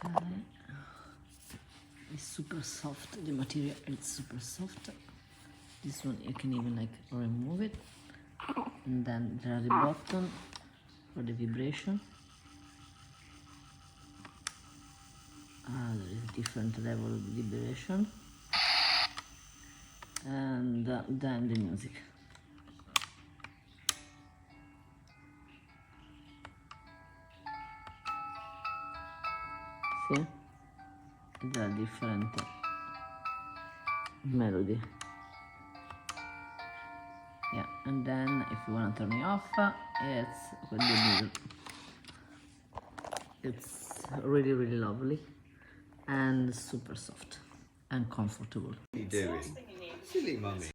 Okay. It's super soft, the material is super soft. This one you can even like remove it. And then there are the button for the vibration. There is a different level of vibration. And then the music. See? There are different melody. Yeah, and then if you want to turn it off, it's with the middle. It's really, really lovely and super soft and comfortable. What are you doing? Silly mummy.